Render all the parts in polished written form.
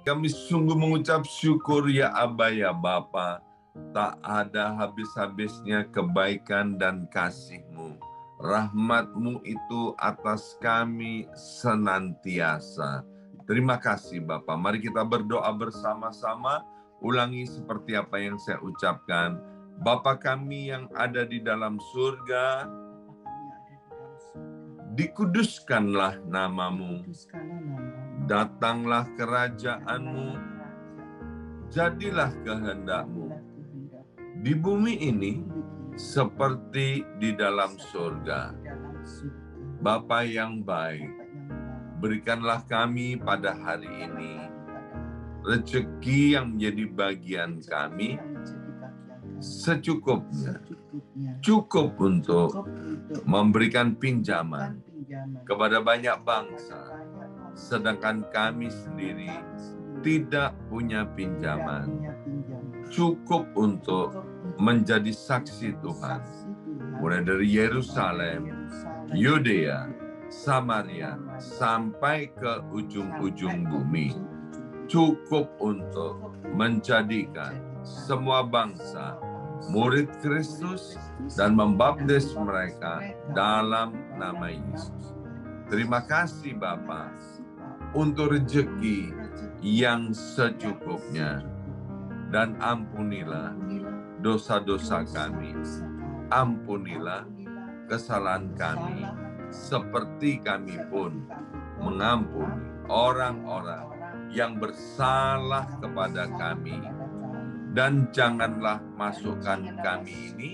Kami sungguh mengucap syukur ya Aba ya Bapa. Tak ada habis-habisnya kebaikan dan kasih-Mu. Rahmat-Mu itu atas kami senantiasa. Terima kasih Bapa. Mari kita berdoa bersama-sama. Ulangi seperti apa yang saya ucapkan. Bapa kami yang ada di dalam surga, dikuduskanlah nama-Mu. Datanglah kerajaan-Mu. Jadilah kehendak-Mu. Di bumi ini seperti di dalam surga. Bapa yang baik, berikanlah kami pada hari ini rezeki yang menjadi bagian kami secukupnya. Cukup untuk memberikan pinjaman kepada banyak bangsa, sedangkan kami sendiri tidak punya pinjaman. Cukup untuk menjadi saksi Tuhan, mulai dari Yerusalem, Yudea, Samaria, sampai ke ujung-ujung bumi. Cukup untuk menjadikan semua bangsa murid Kristus dan membaptis mereka dalam nama Yesus. Terima kasih Bapa untuk rezeki yang secukupnya, dan ampunilah dosa-dosa kami. Ampunilah kesalahan kami, seperti kami pun mengampuni orang-orang yang bersalah kepada kami. Dan janganlah masukkan kami ini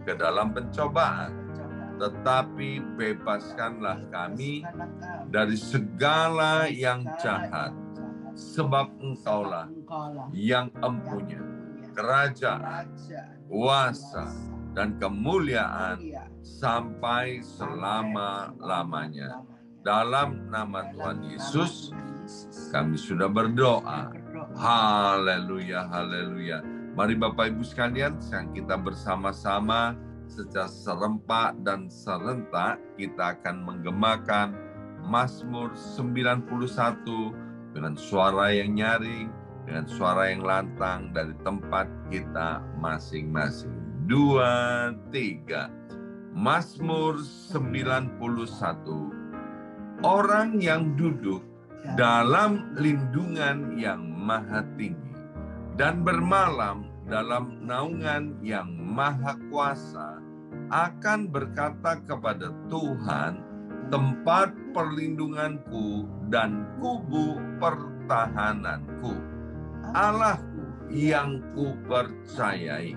ke dalam pencobaan, tetapi bebaskanlah kami dari segala yang jahat, sebab Engkaulah yang empunya kerajaan, kuasa, dan kemuliaan sampai selama-lamanya. Dalam nama Tuhan Yesus, kami sudah berdoa. Haleluya, haleluya. Mari Bapak Ibu sekalian, sekarang kita bersama-sama secara serempak dan serentak kita akan menggemakan Mazmur 91 dengan suara yang nyaring, dengan suara yang lantang dari tempat kita masing-masing. 2, 3. Mazmur 91. Orang yang duduk dalam lindungan yang maha tinggi dan bermalam dalam naungan yang maha kuasa akan berkata kepada Tuhan, tempat perlindunganku dan kubu pertahananku, Allahku yang kupercayai.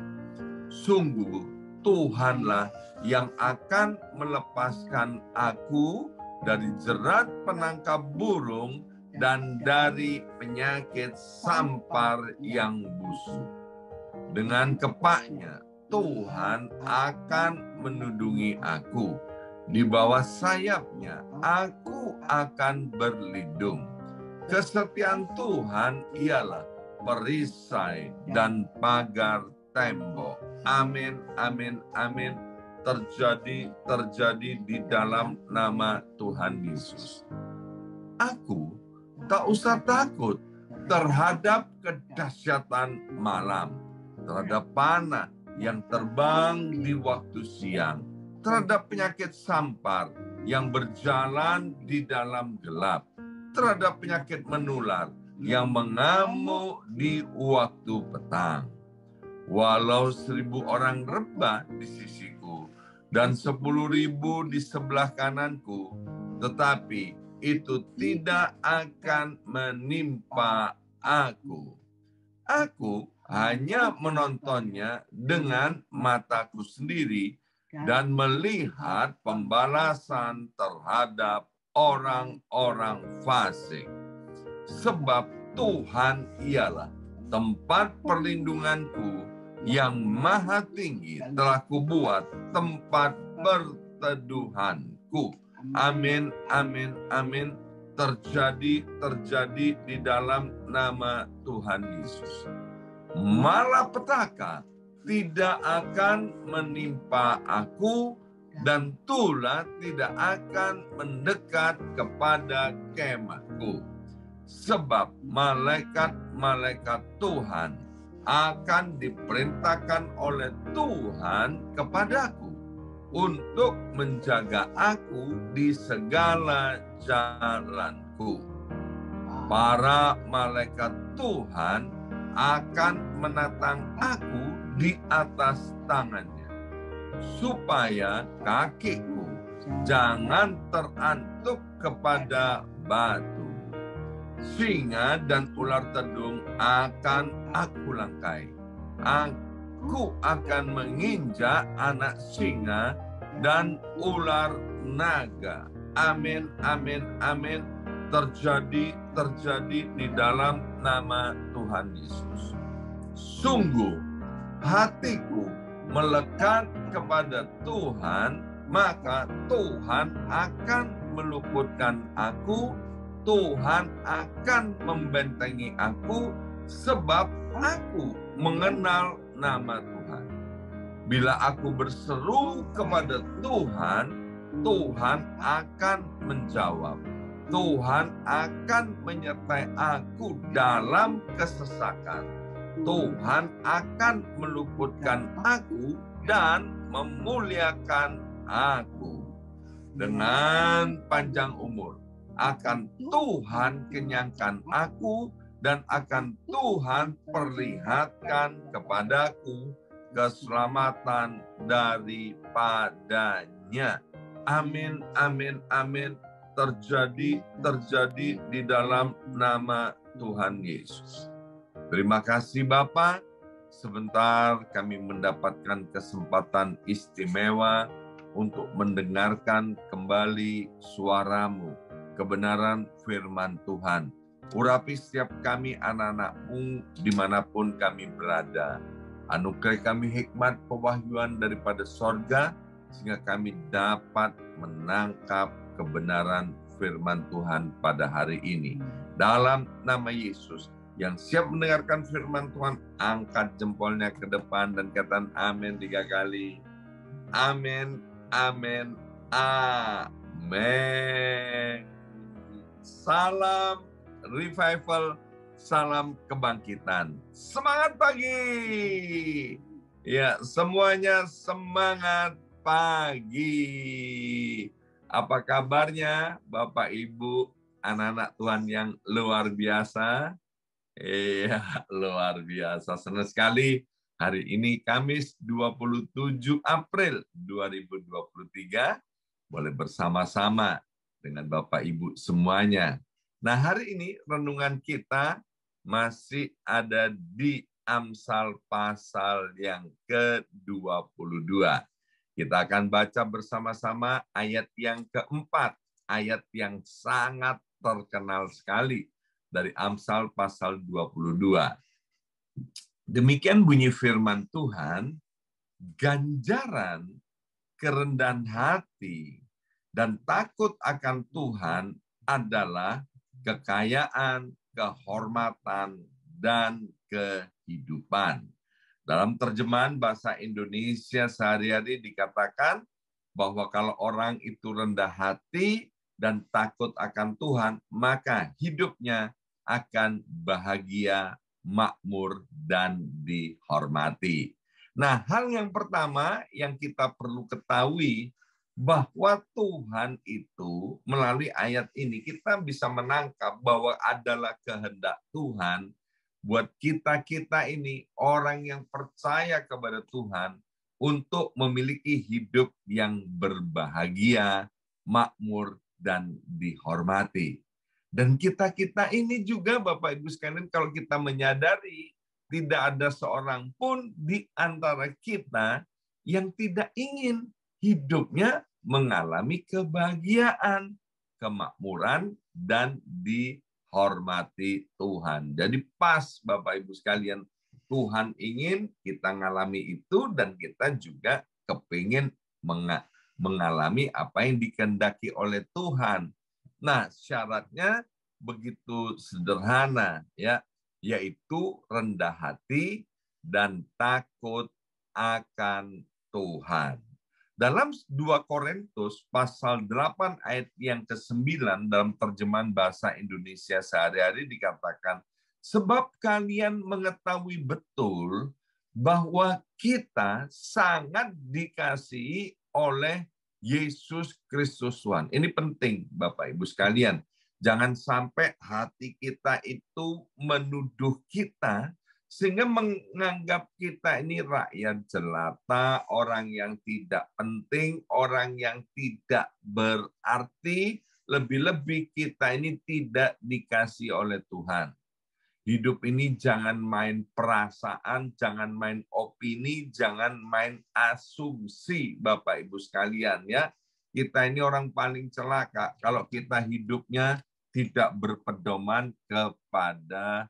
Sungguh Tuhanlah yang akan melepaskan aku dari jerat penangkap burung dan dari penyakit sampar yang busuk. Dengan kepaknya Tuhan akan menudungi aku. Di bawah sayapnya aku akan berlindung. Kesetiaan Tuhan ialah perisai dan pagar tembok. Amin, amin, amin. Terjadi di dalam nama Tuhan Yesus. Aku tak usah takut terhadap kedahsyatan malam, terhadap panah yang terbang di waktu siang, terhadap penyakit sampar yang berjalan di dalam gelap, terhadap penyakit menular yang mengamuk di waktu petang. Walau 1.000 orang rebah di sisiku dan 10.000 di sebelah kananku, tetapi itu tidak akan menimpa aku. Aku hanya menontonnya dengan mataku sendiri dan melihat pembalasan terhadap orang-orang fasik. Sebab Tuhan ialah tempat perlindunganku, yang maha tinggi telah kubuat tempat berteduhanku. Amin, amin, amin. Terjadi di dalam nama Tuhan Yesus. Malapetaka tidak akan menimpa aku, dan tulah tidak akan mendekat kepada kemahku. sebab malaikat-malaikat Tuhan akan diperintahkan oleh Tuhan kepadaku untuk menjaga aku di segala jalanku. Para malaikat Tuhan akan menatang aku di atas tangannya, supaya kakiku jangan terantuk kepada batu. Singa dan ular tedung akan aku langkai. Aku akan menginjak anak singa dan ular naga. Amin, amin, amin. Terjadi di dalam nama Tuhan Yesus. Sungguh hatiku melekat kepada Tuhan, maka Tuhan akan meluputkan aku, Tuhan akan membentengi aku, sebab aku mengenal nama Tuhan. Bila aku berseru kepada Tuhan, Tuhan akan menjawab. Tuhan akan menyertai aku dalam kesesakan. Tuhan akan meluputkan aku dan memuliakan aku. Dengan panjang umur akan Tuhan kenyangkan aku, dan akan Tuhan perlihatkan kepadaku keselamatan daripadanya. Amin, amin, amin. Terjadi di dalam nama Tuhan Yesus. Terima kasih Bapa. Sebentar kami mendapatkan kesempatan istimewa untuk mendengarkan kembali suara-Mu, kebenaran firman Tuhan. Urapi setiap kami anak-anak-Mu dimanapun kami berada. Anugerai kami hikmat pewahyuan daripada sorga, sehingga kami dapat menangkap kebenaran firman Tuhan pada hari ini. Dalam nama Yesus, yang siap mendengarkan firman Tuhan, angkat jempolnya ke depan dan katakan amin 3 kali. Amin, amin, amin. Salam revival, salam kebangkitan. Semangat pagi. Ya, semuanya semangat pagi. Apa kabarnya Bapak Ibu, anak-anak Tuhan yang luar biasa? Iya, luar biasa. Senang sekali hari ini Kamis 27 April 2023 boleh bersama-sama dengan Bapak Ibu semuanya. Nah, hari ini renungan kita masih ada di Amsal pasal yang ke-22. Kita akan baca bersama-sama ayat yang keempat, ayat yang sangat terkenal sekali dari Amsal pasal 22. Demikian bunyi firman Tuhan, ganjaran kerendahan hati dan takut akan Tuhan adalah kekayaan, kehormatan, dan kehidupan. Dalam terjemahan bahasa Indonesia sehari-hari dikatakan bahwa kalau orang itu rendah hati dan takut akan Tuhan, maka hidupnya akan bahagia, makmur, dan dihormati. Nah, hal yang pertama yang kita perlu ketahui bahwa Tuhan itu melalui ayat ini kita bisa menangkap bahwa adalah kehendak Tuhan buat kita ini orang yang percaya kepada Tuhan untuk memiliki hidup yang berbahagia, makmur, dan dihormati. Dan kita ini juga Bapak Ibu sekalian, kalau kita menyadari tidak ada seorang pun di antara kita yang tidak ingin hidupnya mengalami kebahagiaan, kemakmuran, dan dihormati Tuhan. Jadi pas Bapak Ibu sekalian, Tuhan ingin kita mengalami itu dan kita juga kepingin mengalami apa yang dikehendaki oleh Tuhan. Nah, syaratnya begitu sederhana ya, yaitu rendah hati dan takut akan Tuhan. Dalam 2 Korintus pasal 8 ayat yang ke-9 dalam terjemahan bahasa Indonesia sehari-hari dikatakan, sebab kalian mengetahui betul bahwa kita sangat dikasihi oleh Yesus Kristus Tuhan. Ini penting Bapak Ibu sekalian. Jangan sampai hati kita itu menuduh kita sehingga menganggap kita ini rakyat jelata, orang yang tidak penting, orang yang tidak berarti, lebih-lebih kita ini tidak dikasih oleh Tuhan. Hidup ini jangan main perasaan, jangan main opini, jangan main asumsi Bapak Ibu sekalian ya. Kita ini orang paling celaka kalau kita hidupnya tidak berpedoman kepada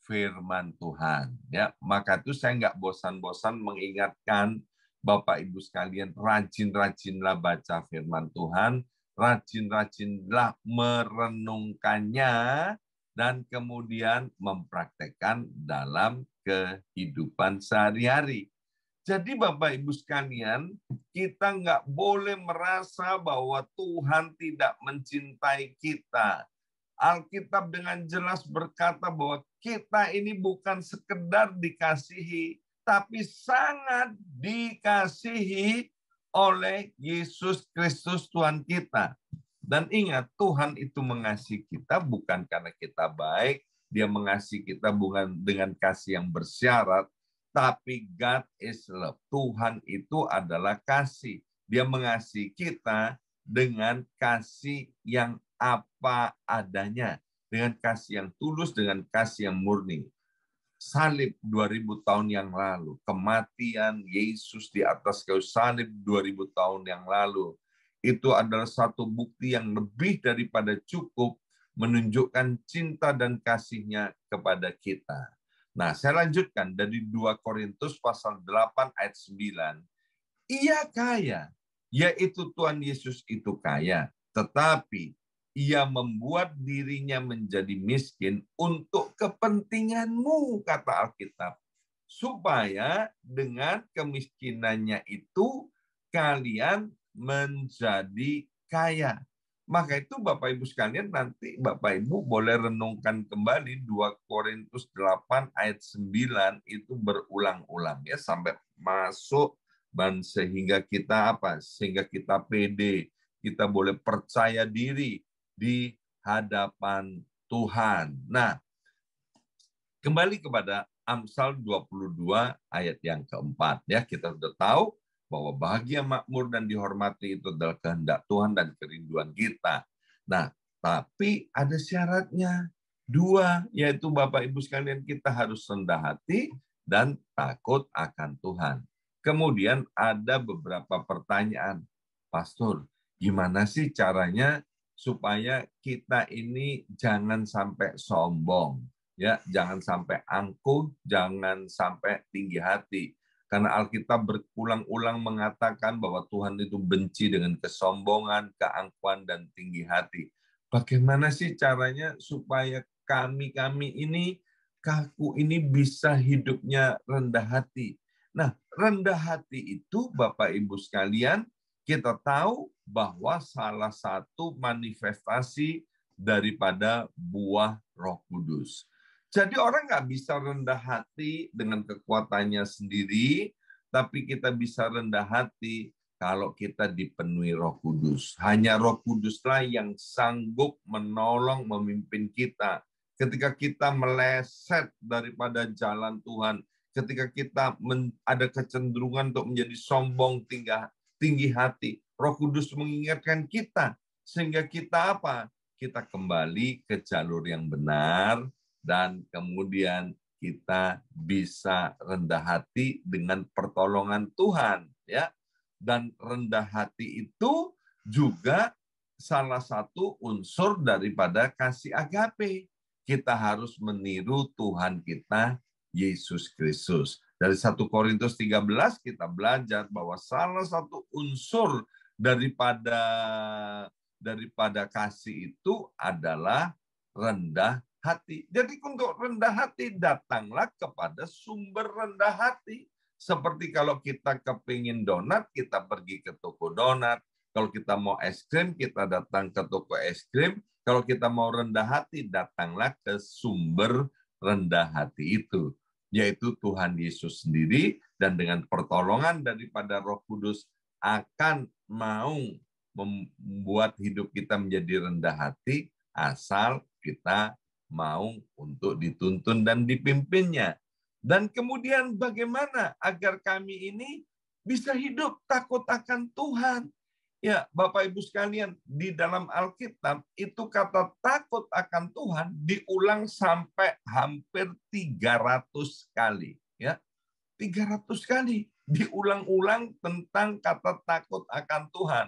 firman Tuhan ya. Maka itu saya nggak bosan-bosan mengingatkan Bapak Ibu sekalian, rajin-rajinlah baca firman Tuhan, rajin-rajinlah merenungkannya, dan kemudian mempraktekkan dalam kehidupan sehari-hari. Jadi Bapak Ibu sekalian, kita nggak boleh merasa bahwa Tuhan tidak mencintai kita. Alkitab dengan jelas berkata bahwa kita ini bukan sekedar dikasihi, tapi sangat dikasihi oleh Yesus Kristus Tuhan kita. Dan ingat, Tuhan itu mengasihi kita bukan karena kita baik, dia mengasihi kita bukan dengan kasih yang bersyarat, tapi God is love. Tuhan itu adalah kasih. Dia mengasihi kita dengan kasih yang apa adanya, dengan kasih yang tulus, dengan kasih yang murni. Salib 2000 tahun yang lalu, kematian Yesus di atas kayu salib 2000 tahun yang lalu, itu adalah satu bukti yang lebih daripada cukup menunjukkan cinta dan kasih-Nya kepada kita. Nah, saya lanjutkan dari 2 Korintus pasal 8 ayat 9. Ia kaya, yaitu Tuhan Yesus itu kaya, tetapi ia membuat dirinya menjadi miskin untuk kepentinganmu, kata Alkitab. Supaya dengan kemiskinannya itu kalian menjadi kaya. Maka itu Bapak Ibu sekalian, nanti Bapak Ibu boleh renungkan kembali 2 Korintus 8 ayat 9 itu berulang-ulang ya sampai masuk, dan sehingga kita apa? Sehingga kita pede, kita boleh percaya diri di hadapan Tuhan. Nah, kembali kepada Amsal 22 ayat yang keempat ya, kita sudah tahu bahwa bahagia, makmur, dan dihormati itu adalah kehendak Tuhan dan kerinduan kita. Nah, tapi ada syaratnya 2, yaitu Bapak Ibu sekalian, kita harus rendah hati dan takut akan Tuhan. Kemudian ada beberapa pertanyaan, Pastor, gimana sih caranya supaya kita ini jangan sampai sombong, ya, jangan sampai angkuh, jangan sampai tinggi hati. Karena Alkitab berulang-ulang mengatakan bahwa Tuhan itu benci dengan kesombongan, keangkuhan, dan tinggi hati. Bagaimana sih caranya supaya kami ini, kaku ini bisa hidupnya rendah hati? Nah, rendah hati itu Bapak Ibu sekalian, kita tahu bahwa salah satu manifestasi daripada buah Roh Kudus. Jadi orang nggak bisa rendah hati dengan kekuatannya sendiri, tapi kita bisa rendah hati kalau kita dipenuhi Roh Kudus. Hanya Roh Kuduslah yang sanggup menolong, memimpin kita. Ketika kita meleset daripada jalan Tuhan, ketika kita ada kecenderungan untuk menjadi sombong, tinggi hati, Roh Kudus mengingatkan kita, sehingga kita apa? Kita kembali ke jalur yang benar, dan kemudian kita bisa rendah hati dengan pertolongan Tuhan, ya. Dan rendah hati itu juga salah satu unsur daripada kasih agape. Kita harus meniru Tuhan kita, Yesus Kristus. Dari 1 Korintus 13 kita belajar bahwa salah satu unsur daripada kasih itu adalah rendah hati. Jadi untuk rendah hati, datanglah kepada sumber rendah hati. Seperti kalau kita kepingin donat, kita pergi ke toko donat. Kalau kita mau es krim, kita datang ke toko es krim. Kalau kita mau rendah hati, datanglah ke sumber rendah hati itu, yaitu Tuhan Yesus sendiri, dan dengan pertolongan daripada Roh Kudus akan mau membuat hidup kita menjadi rendah hati, asal kita mau untuk dituntun dan dipimpinnya. Dan kemudian bagaimana agar kami ini bisa hidup takut akan Tuhan? Ya, Bapak Ibu sekalian, di dalam Alkitab itu kata takut akan Tuhan diulang sampai hampir 300 kali, ya. 300 kali diulang-ulang tentang kata takut akan Tuhan.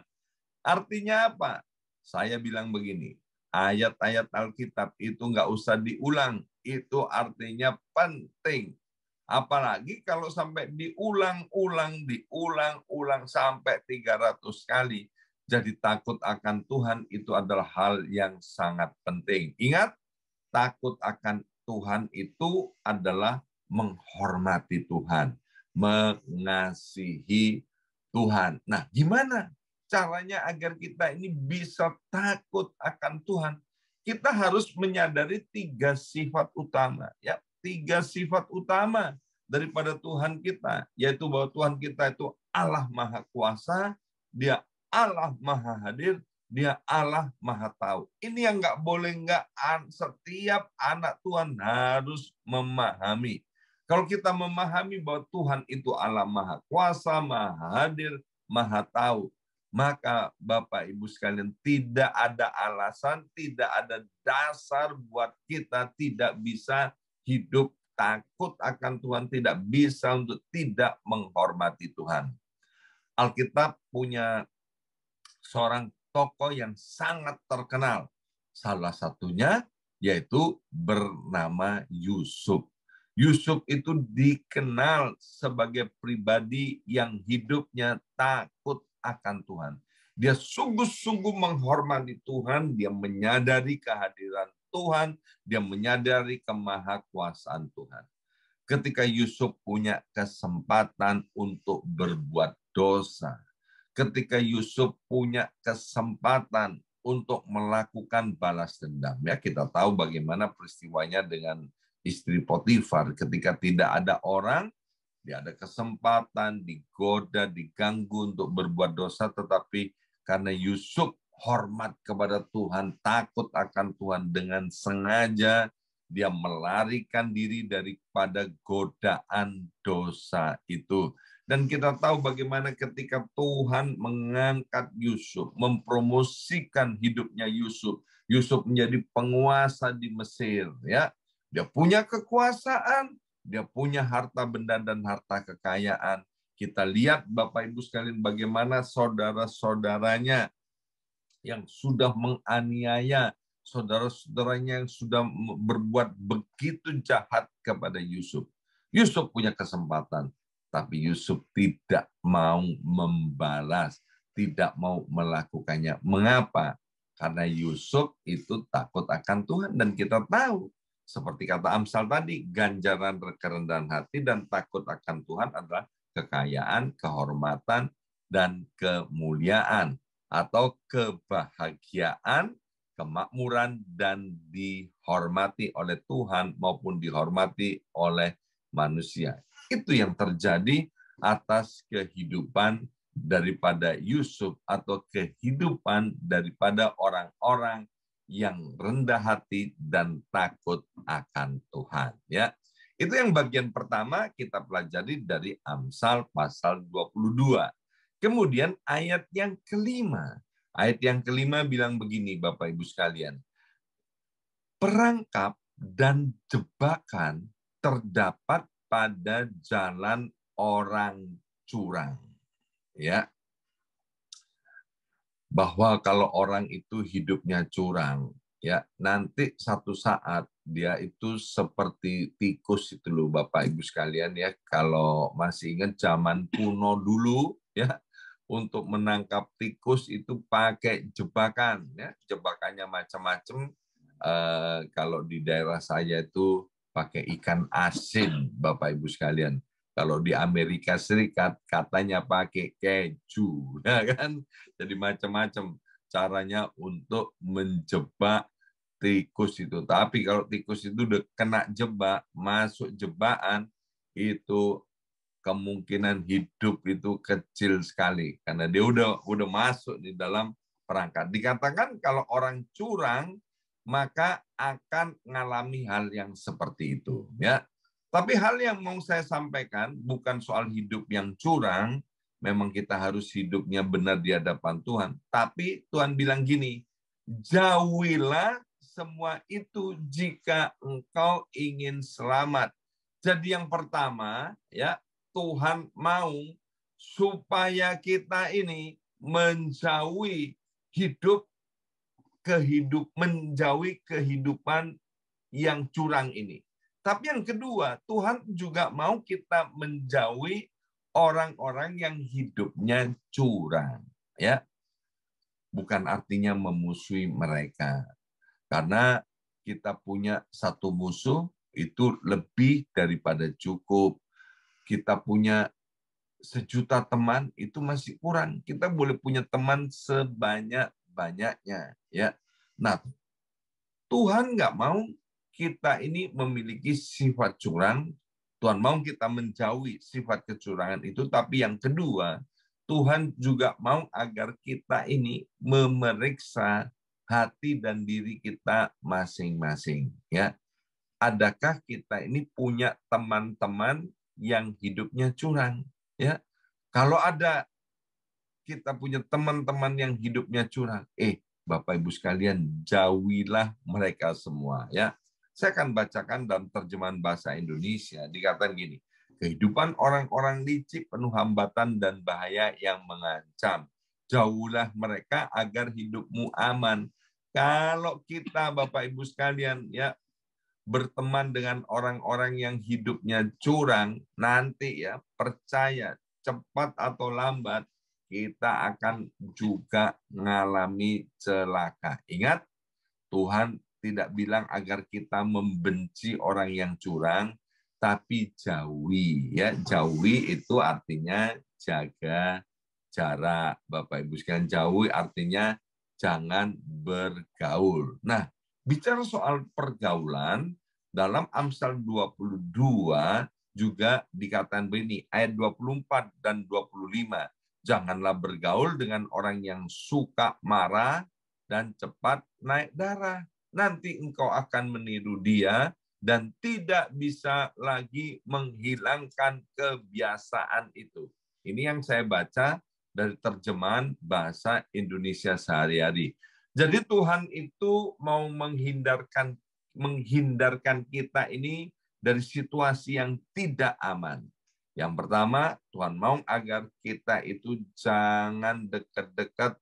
Artinya apa? Saya bilang begini, ayat-ayat Alkitab itu nggak usah diulang, itu artinya penting. Apalagi kalau sampai diulang-ulang sampai 300 kali. Jadi takut akan Tuhan itu adalah hal yang sangat penting. Ingat, takut akan Tuhan itu adalah menghormati Tuhan, mengasihi Tuhan. Nah, gimana caranya agar kita ini bisa takut akan Tuhan? Kita harus menyadari 3 sifat utama, ya. 3 sifat utama daripada Tuhan kita, yaitu bahwa Tuhan kita itu Allah Maha Kuasa, Dia Allah Maha Hadir, Dia Allah Maha Tahu. Ini yang nggak boleh setiap anak Tuhan harus memahami. Kalau kita memahami bahwa Tuhan itu Allah Maha Kuasa, Maha Hadir, Maha Tahu, maka Bapak Ibu sekalian tidak ada alasan, tidak ada dasar buat kita tidak bisa hidup takut akan Tuhan, tidak bisa untuk tidak menghormati Tuhan. Alkitab punya seorang tokoh yang sangat terkenal. Salah satunya yaitu bernama Yusuf. Yusuf itu dikenal sebagai pribadi yang hidupnya takut akan Tuhan. Dia sungguh-sungguh menghormati Tuhan, dia menyadari kehadiran Tuhan, dia menyadari kemahakuasaan Tuhan. Ketika Yusuf punya kesempatan untuk berbuat dosa, ketika Yusuf punya kesempatan untuk melakukan balas dendam, ya kita tahu bagaimana peristiwanya dengan istri Potifar. Ketika tidak ada orang, dia ada kesempatan digoda, diganggu untuk berbuat dosa, tetapi karena Yusuf hormat kepada Tuhan, takut akan Tuhan, dengan sengaja dia melarikan diri daripada godaan dosa itu. Dan kita tahu bagaimana ketika Tuhan mengangkat Yusuf, mempromosikan hidupnya Yusuf. Yusuf menjadi penguasa di Mesir, ya. Dia punya kekuasaan, dia punya harta benda dan harta kekayaan. Kita lihat Bapak Ibu sekalian bagaimana saudara-saudaranya yang sudah menganiaya, saudara-saudaranya yang sudah berbuat begitu jahat kepada Yusuf. Yusuf punya kesempatan, tapi Yusuf tidak mau membalas, tidak mau melakukannya. Mengapa? Karena Yusuf itu takut akan Tuhan, dan kita tahu, seperti kata Amsal tadi, ganjaran kerendahan hati dan takut akan Tuhan adalah kekayaan, kehormatan, dan kemuliaan, atau kebahagiaan, kemakmuran, dan dihormati oleh Tuhan maupun dihormati oleh manusia. Itu yang terjadi atas kehidupan daripada Yusuf, atau kehidupan daripada orang-orang yang rendah hati dan takut akan Tuhan, ya. Itu yang bagian pertama kita pelajari dari Amsal pasal 22. Kemudian ayat yang kelima. Ayat yang kelima bilang begini, Bapak Ibu sekalian. Perangkap dan jebakan terdapat pada jalan orang curang. Ya. Bahwa kalau orang itu hidupnya curang, ya, nanti satu saat dia itu seperti tikus itu loh Bapak Ibu sekalian, ya. Kalau masih ingat zaman kuno dulu, ya, untuk menangkap tikus itu pakai jebakan, ya. Jebakannya macam-macam. Kalau di daerah saya itu pakai ikan asin, Bapak Ibu sekalian. Kalau di Amerika Serikat katanya pakai keju, ya kan? Jadi macam-macam caranya untuk menjebak tikus itu. Tapi kalau tikus itu udah kena jebak, masuk jebakan, itu kemungkinan hidup itu kecil sekali karena dia udah masuk di dalam perangkat. Dikatakan kalau orang curang maka akan mengalami hal yang seperti itu, ya. Tapi hal yang mau saya sampaikan bukan soal hidup yang curang, memang kita harus hidupnya benar di hadapan Tuhan. Tapi Tuhan bilang gini, jauhilah semua itu jika engkau ingin selamat. Jadi yang pertama, ya, Tuhan mau supaya kita ini menjauhi menjauhi kehidupan yang curang ini. Tapi yang kedua, Tuhan juga mau kita menjauhi orang-orang yang hidupnya curang, ya. Bukan artinya memusuhi mereka. Karena kita punya satu musuh itu lebih daripada cukup. Kita punya 1.000.000 teman itu masih kurang. Kita boleh punya teman sebanyak-banyaknya, ya. Nah, Tuhan nggak mau kita ini memiliki sifat curang. Tuhan mau kita menjauhi sifat kecurangan itu. Tapi yang kedua, Tuhan juga mau agar kita ini memeriksa hati dan diri kita masing-masing, ya. Adakah kita ini punya teman-teman yang hidupnya curang, ya? Kalau ada kita punya teman-teman yang hidupnya curang, Bapak Ibu sekalian, jauhilah mereka semua, ya. Saya akan bacakan dalam terjemahan bahasa Indonesia. Dikatakan gini, kehidupan orang-orang licik penuh hambatan dan bahaya yang mengancam. Jauhilah mereka agar hidupmu aman. Kalau kita, Bapak Ibu sekalian, ya, berteman dengan orang-orang yang hidupnya curang, nanti ya percaya cepat atau lambat kita akan juga mengalami celaka. Ingat, Tuhan tidak bilang agar kita membenci orang yang curang, tapi jauhi, ya. Jauhi itu artinya jaga jarak. Bapak Ibu sekalian, jauhi artinya jangan bergaul. Nah, bicara soal pergaulan, dalam Amsal 22 juga dikatakan begini, ayat 24 dan 25. Janganlah bergaul dengan orang yang suka marah dan cepat naik darah. Nanti engkau akan meniru dia dan tidak bisa lagi menghilangkan kebiasaan itu. Ini yang saya baca dari terjemahan bahasa Indonesia sehari-hari. Jadi Tuhan itu mau menghindarkan kita ini dari situasi yang tidak aman. Yang pertama, Tuhan mau agar kita itu jangan dekat-dekat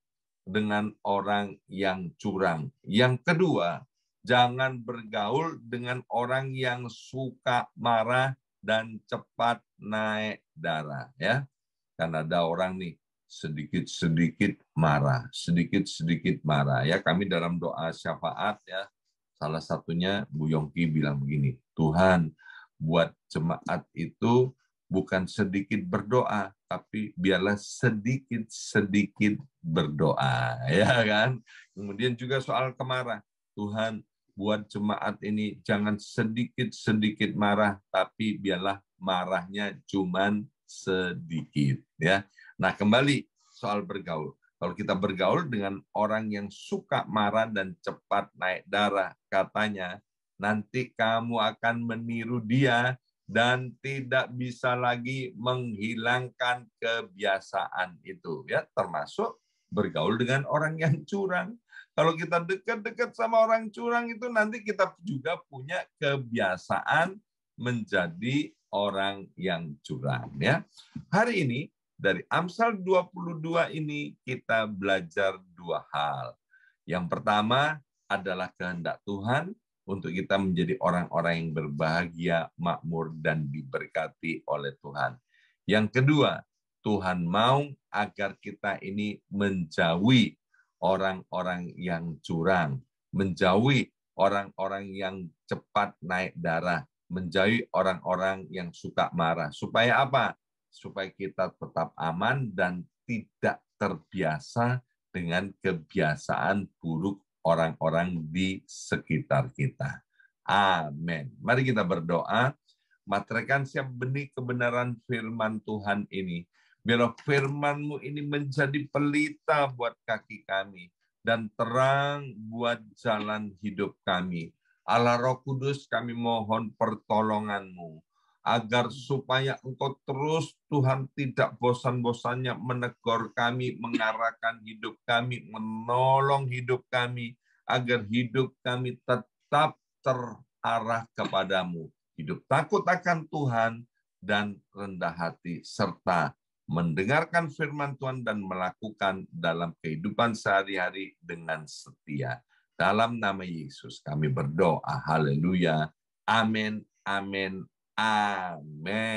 dengan orang yang curang. Yang kedua, jangan bergaul dengan orang yang suka marah dan cepat naik darah, ya. Karena ada orang nih sedikit-sedikit marah, sedikit-sedikit marah, ya. Kami dalam doa syafaat, ya, salah satunya Bu Yongki bilang begini, Tuhan buat jemaat itu bukan sedikit berdoa, tapi biarlah sedikit-sedikit berdoa, ya kan? Kemudian juga soal kemarah, Tuhan buat jemaat ini jangan sedikit-sedikit marah, tapi biarlah marahnya cuman sedikit, ya. Nah, kembali soal bergaul. Kalau kita bergaul dengan orang yang suka marah dan cepat naik darah, katanya nanti kamu akan meniru dia dan tidak bisa lagi menghilangkan kebiasaan itu, ya, termasuk bergaul dengan orang yang curang. Kalau kita dekat-dekat sama orang curang itu nanti kita juga punya kebiasaan menjadi orang yang curang, ya. Hari ini dari Amsal 22 ini kita belajar dua hal. Yang pertama adalah kehendak Tuhan untuk kita menjadi orang-orang yang berbahagia, makmur, dan diberkati oleh Tuhan. Yang kedua, Tuhan mau agar kita ini menjauhi orang-orang yang curang, menjauhi orang-orang yang cepat naik darah, menjauhi orang-orang yang suka marah. Supaya apa? Supaya kita tetap aman dan tidak terbiasa dengan kebiasaan buruk orang-orang di sekitar kita. Amin. Mari kita berdoa. Materaikan siap benih kebenaran firman Tuhan ini. Biar firman-Mu ini menjadi pelita buat kaki kami dan terang buat jalan hidup kami. Allah Roh Kudus, kami mohon pertolongan-Mu agar supaya Engkau terus Tuhan tidak bosan-bosannya menegur kami, mengarahkan hidup kami, menolong hidup kami, agar hidup kami tetap terarah kepadamu. Hidup takut akan Tuhan dan rendah hati, serta mendengarkan firman Tuhan dan melakukan dalam kehidupan sehari-hari dengan setia. Dalam nama Yesus kami berdoa. Haleluya. Amin, amin, amin.